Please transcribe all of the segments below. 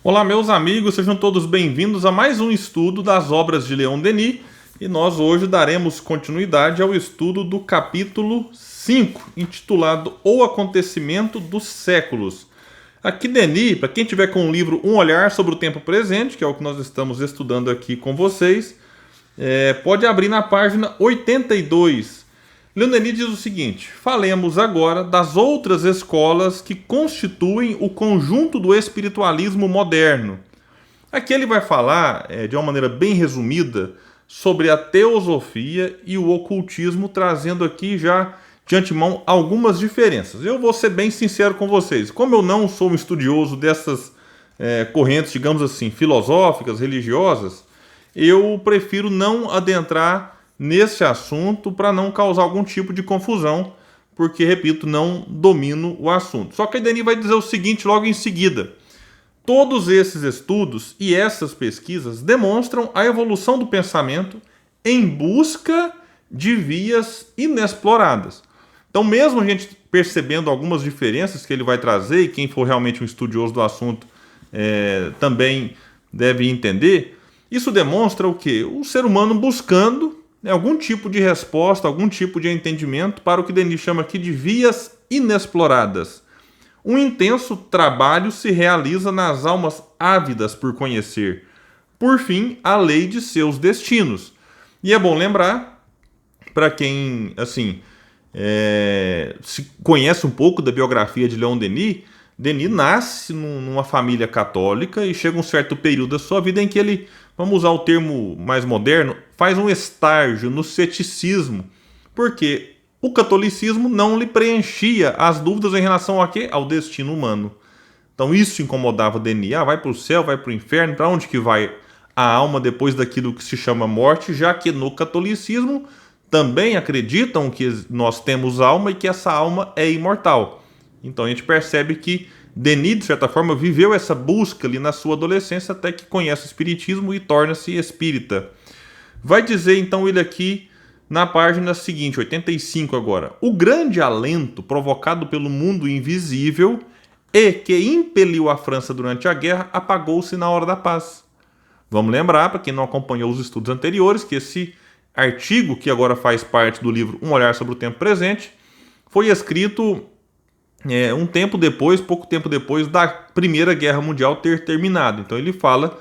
Olá, meus amigos, sejam todos bem-vindos a mais um estudo das obras de Leon Denis e nós hoje daremos continuidade ao estudo do capítulo 5, intitulado O Acontecimento dos Séculos. Aqui, Denis, para quem tiver com o livro Um Olhar sobre o Tempo Presente, que é o que nós estamos estudando aqui com vocês, pode abrir na página 82. Leon Denis diz o seguinte: falemos agora das outras escolas que constituem o conjunto do espiritualismo moderno. Aqui ele vai falar, de uma maneira bem resumida, sobre a teosofia e o ocultismo, trazendo aqui já de antemão algumas diferenças. Eu vou ser bem sincero com vocês. Como eu não sou um estudioso dessas correntes, digamos assim, filosóficas, religiosas, eu prefiro não adentrar nesse assunto para não causar algum tipo de confusão, porque, repito, não domino o assunto. Só que a Denis vai dizer o seguinte logo em seguida: todos esses estudos e essas pesquisas demonstram a evolução do pensamento em busca de vias inexploradas. Então, mesmo a gente percebendo algumas diferenças que ele vai trazer, e quem for realmente um estudioso do assunto também deve entender, isso demonstra o quê? O ser humano buscando algum tipo de resposta, algum tipo de entendimento para o que Denis chama aqui de vias inexploradas. Um intenso trabalho se realiza nas almas ávidas por conhecer, por fim, a lei de seus destinos. E é bom lembrar, para quem se conhece um pouco da biografia de Leon Denis, Denis nasce numa família católica e chega um certo período da sua vida em que ele, vamos usar o termo mais moderno, faz um estágio no ceticismo, porque o catolicismo não lhe preenchia as dúvidas em relação a quê? Ao destino humano. Então isso incomodava Denis. Vai para o céu, vai para o inferno, para onde que vai a alma depois daquilo que se chama morte, já que no catolicismo também acreditam que nós temos alma e que essa alma é imortal. Então a gente percebe que Denis, de certa forma, viveu essa busca ali na sua adolescência até que conhece o espiritismo e torna-se espírita. Vai dizer então ele aqui na página seguinte, 85 agora: o grande alento provocado pelo mundo invisível e que impeliu a França durante a guerra apagou-se na hora da paz. Vamos lembrar, para quem não acompanhou os estudos anteriores, que esse artigo, que agora faz parte do livro Um Olhar sobre o Tempo Presente, foi escrito um tempo depois, pouco tempo depois da Primeira Guerra Mundial ter terminado. Então ele fala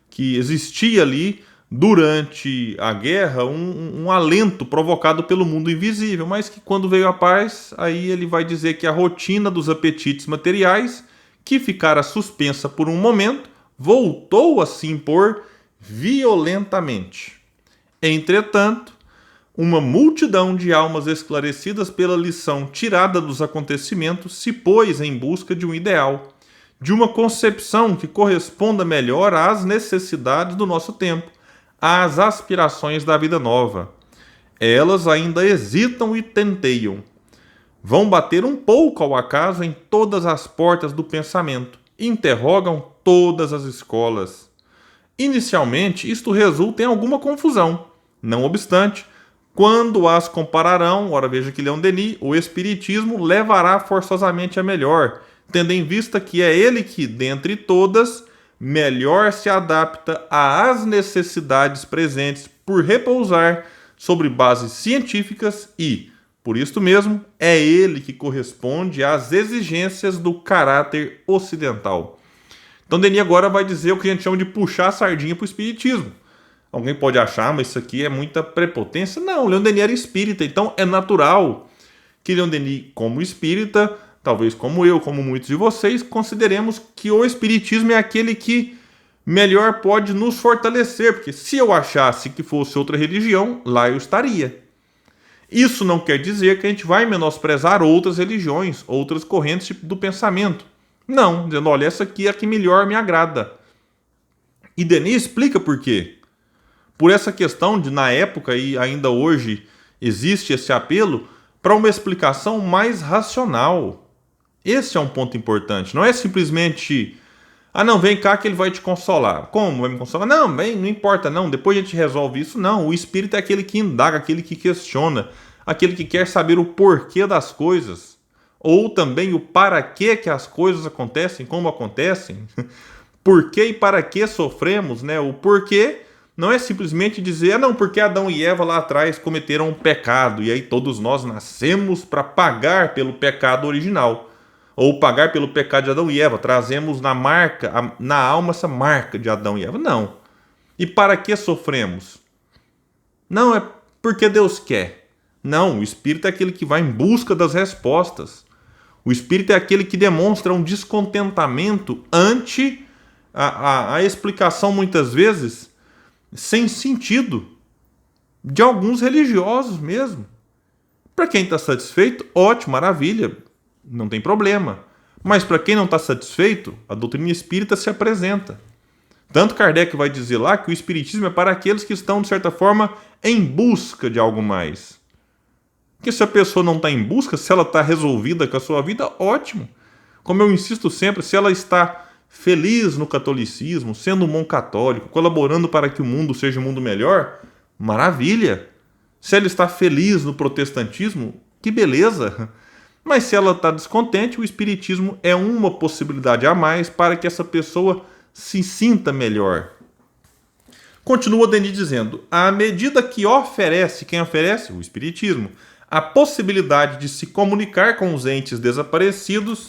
que existia ali, durante a guerra, um alento provocado pelo mundo invisível, mas que quando veio a paz, aí ele vai dizer que a rotina dos apetites materiais, que ficara suspensa por um momento, voltou a se impor violentamente. Entretanto, uma multidão de almas esclarecidas pela lição tirada dos acontecimentos se pôs em busca de um ideal, de uma concepção que corresponda melhor às necessidades do nosso tempo, às aspirações da vida nova. Elas ainda hesitam e tenteiam. Vão bater um pouco ao acaso em todas as portas do pensamento, interrogam todas as escolas. Inicialmente, isto resulta em alguma confusão. Não obstante, quando as compararão, ora veja que Leon Denis, o espiritismo levará forçosamente a melhor, tendo em vista que é ele que, dentre todas, melhor se adapta às necessidades presentes por repousar sobre bases científicas e, por isto mesmo, é ele que corresponde às exigências do caráter ocidental. Então Denis agora vai dizer o que a gente chama de puxar a sardinha para o espiritismo. Alguém pode achar, mas isso aqui é muita prepotência. Não, Leon Denis era espírita, então é natural que Leon Denis, como espírita, talvez como eu, como muitos de vocês, consideremos que o espiritismo é aquele que melhor pode nos fortalecer, porque se eu achasse que fosse outra religião, lá eu estaria. Isso não quer dizer que a gente vai menosprezar outras religiões, outras correntes do pensamento. Não, dizendo, olha, essa aqui é a que melhor me agrada. E Denis explica por quê. Por essa questão de, na época e ainda hoje, existe esse apelo para uma explicação mais racional. Esse é um ponto importante. Não é simplesmente, não, vem cá que ele vai te consolar. Como vai me consolar? Não, bem, não importa não, depois a gente resolve isso. Não, o espírito é aquele que indaga, aquele que questiona, aquele que quer saber o porquê das coisas. Ou também o para que as coisas acontecem, como acontecem. por que e para que sofremos, né? O porquê não é simplesmente dizer, não, porque Adão e Eva lá atrás cometeram um pecado e aí todos nós nascemos para pagar pelo pecado original, ou pagar pelo pecado de Adão e Eva, trazemos na alma essa marca de Adão e Eva. Não. E para que sofremos? Não, é porque Deus quer. Não, o Espírito é aquele que vai em busca das respostas. O Espírito é aquele que demonstra um descontentamento ante a explicação, muitas vezes, sem sentido, de alguns religiosos mesmo. Para quem está satisfeito, ótimo, maravilha, não tem problema. Mas para quem não está satisfeito, a doutrina espírita se apresenta. Tanto Kardec vai dizer lá que o espiritismo é para aqueles que estão, de certa forma, em busca de algo mais. Porque se a pessoa não está em busca, se ela está resolvida com a sua vida, ótimo. Como eu insisto sempre, se ela está feliz no catolicismo, sendo um bom católico, colaborando para que o mundo seja um mundo melhor, maravilha. Se ela está feliz no protestantismo, que beleza. Mas se ela está descontente, o espiritismo é uma possibilidade a mais para que essa pessoa se sinta melhor. Continua Denis dizendo, à medida que oferece, quem oferece? O espiritismo, a possibilidade de se comunicar com os entes desaparecidos,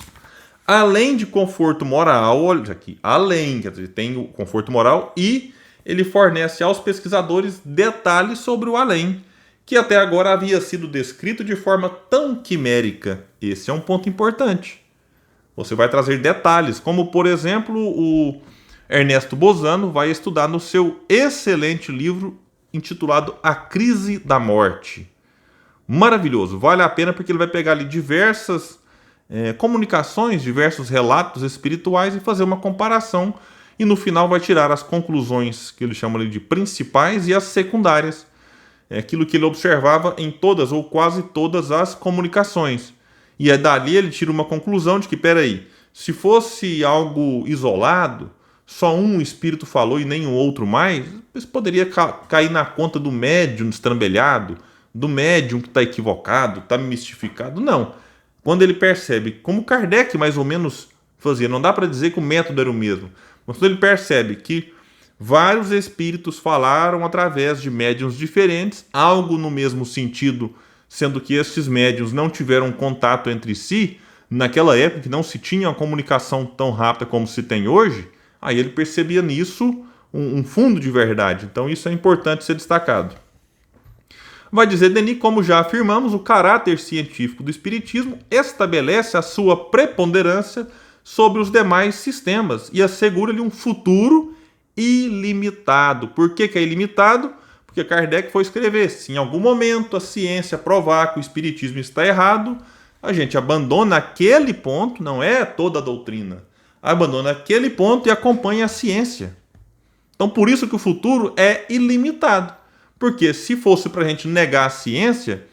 além de conforto moral, olha aqui, além, quer dizer, tem o conforto moral e ele fornece aos pesquisadores detalhes sobre o além, que até agora havia sido descrito de forma tão quimérica. Esse é um ponto importante. Você vai trazer detalhes, como por exemplo o Ernesto Bozano vai estudar no seu excelente livro intitulado A Crise da Morte. Maravilhoso, vale a pena porque ele vai pegar ali diversas comunicações, diversos relatos espirituais e fazer uma comparação e no final vai tirar as conclusões que ele chama ali de principais e as secundárias. É aquilo que ele observava em todas ou quase todas as comunicações. E dali ele tira uma conclusão de que, peraí, se fosse algo isolado, só um espírito falou e nenhum outro mais, isso poderia cair na conta do médium estrambelhado, do médium que está equivocado, está mistificado. Não. Quando ele percebe, como Kardec mais ou menos fazia, não dá para dizer que o método era o mesmo, mas quando ele percebe que vários espíritos falaram através de médiuns diferentes, algo no mesmo sentido, sendo que esses médiuns não tiveram contato entre si, naquela época que não se tinha uma comunicação tão rápida como se tem hoje, aí ele percebia nisso um fundo de verdade. Então isso é importante ser destacado. Vai dizer Denis, como já afirmamos, o caráter científico do espiritismo estabelece a sua preponderância sobre os demais sistemas e assegura-lhe um futuro ilimitado. Por que é ilimitado? Porque Kardec foi escrever, se em algum momento a ciência provar que o espiritismo está errado, a gente abandona aquele ponto, não é toda a doutrina, abandona aquele ponto e acompanha a ciência. Então por isso que o futuro é ilimitado. Porque se fosse para a gente negar a ciência,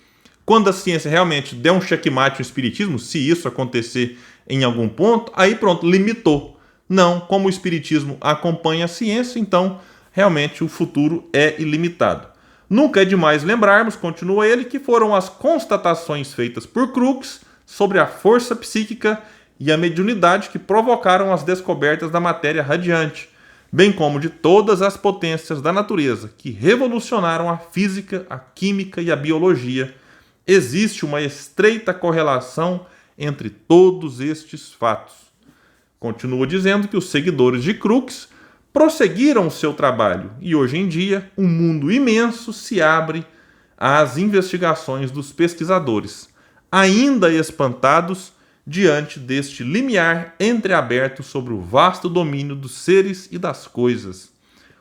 quando a ciência realmente der um checkmate no espiritismo, se isso acontecer em algum ponto, aí pronto, limitou. Não, como o espiritismo acompanha a ciência, então realmente o futuro é ilimitado. Nunca é demais lembrarmos, continua ele, que foram as constatações feitas por Crookes sobre a força psíquica e a mediunidade que provocaram as descobertas da matéria radiante, bem como de todas as potências da natureza que revolucionaram a física, a química e a biologia. Existe uma estreita correlação entre todos estes fatos. Continua dizendo que os seguidores de Crookes prosseguiram o seu trabalho e hoje em dia um mundo imenso se abre às investigações dos pesquisadores, ainda espantados diante deste limiar entreaberto sobre o vasto domínio dos seres e das coisas.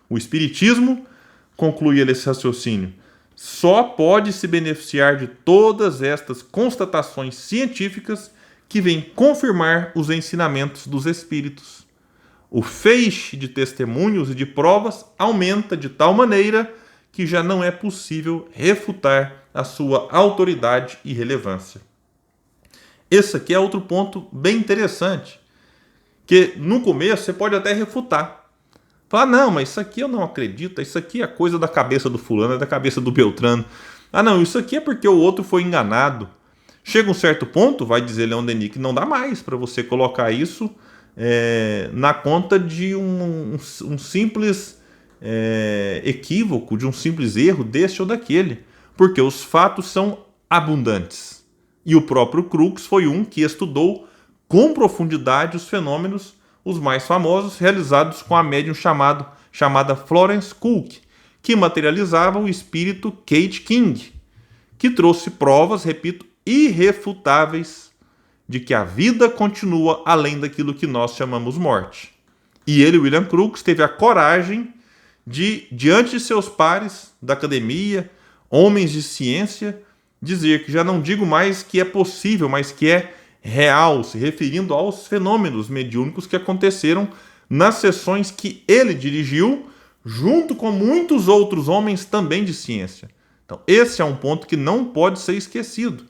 O espiritismo, conclui ele esse raciocínio, só pode se beneficiar de todas estas constatações científicas que vêm confirmar os ensinamentos dos espíritos. O feixe de testemunhos e de provas aumenta de tal maneira que já não é possível refutar a sua autoridade e relevância. Esse aqui é outro ponto bem interessante, que no começo você pode até refutar. Falar, não, mas isso aqui eu não acredito, isso aqui é coisa da cabeça do fulano, é da cabeça do Beltrano. Ah não, isso aqui é porque o outro foi enganado. Chega um certo ponto, vai dizer Leon Denis, que não dá mais para você colocar isso na conta de um simples equívoco, de um simples erro deste ou daquele, porque os fatos são abundantes. E o próprio Crookes foi um que estudou com profundidade os fenômenos, os mais famosos, realizados com a médium chamada Florence Cook, que materializava o espírito Kate King, que trouxe provas, repito, irrefutáveis de que a vida continua além daquilo que nós chamamos morte. E ele, William Crookes, teve a coragem de, diante de seus pares da academia, homens de ciência, dizer que já não digo mais que é possível, mas que é real, se referindo aos fenômenos mediúnicos que aconteceram nas sessões que ele dirigiu, junto com muitos outros homens também de ciência. Então, esse é um ponto que não pode ser esquecido.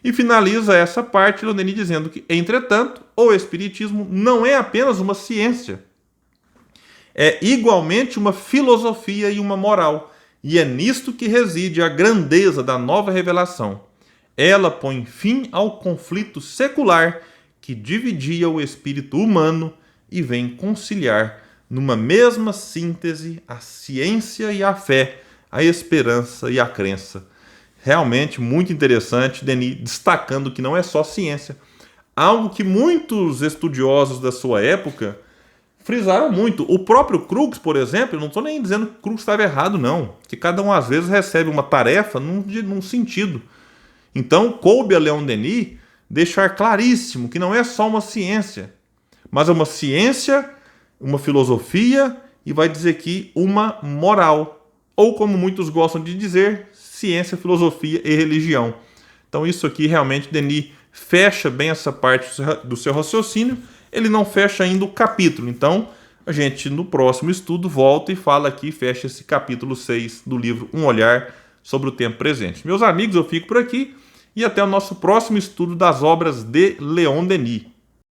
E finaliza essa parte Leon Denis dizendo que, entretanto, o Espiritismo não é apenas uma ciência, é igualmente uma filosofia e uma moral, e é nisto que reside a grandeza da nova revelação. Ela põe fim ao conflito secular que dividia o espírito humano e vem conciliar numa mesma síntese a ciência e a fé, a esperança e a crença. Realmente muito interessante, Denis destacando que não é só ciência. Algo que muitos estudiosos da sua época frisaram muito. O próprio Crookes, por exemplo, eu não estou nem dizendo que o Crookes estava errado, não. Que cada um, às vezes, recebe uma tarefa num sentido. Então, coube a Leon Denis deixar claríssimo que não é só uma ciência, mas é uma ciência, uma filosofia e vai dizer aqui uma moral. Ou, como muitos gostam de dizer, ciência, filosofia e religião. Então, isso aqui realmente, Denis fecha bem essa parte do seu raciocínio. Ele não fecha ainda o capítulo. Então, a gente no próximo estudo volta e fala aqui, fecha esse capítulo 6 do livro Um Olhar sobre o Tempo Presente. Meus amigos, eu fico por aqui e até o nosso próximo estudo das obras de Leon Denis.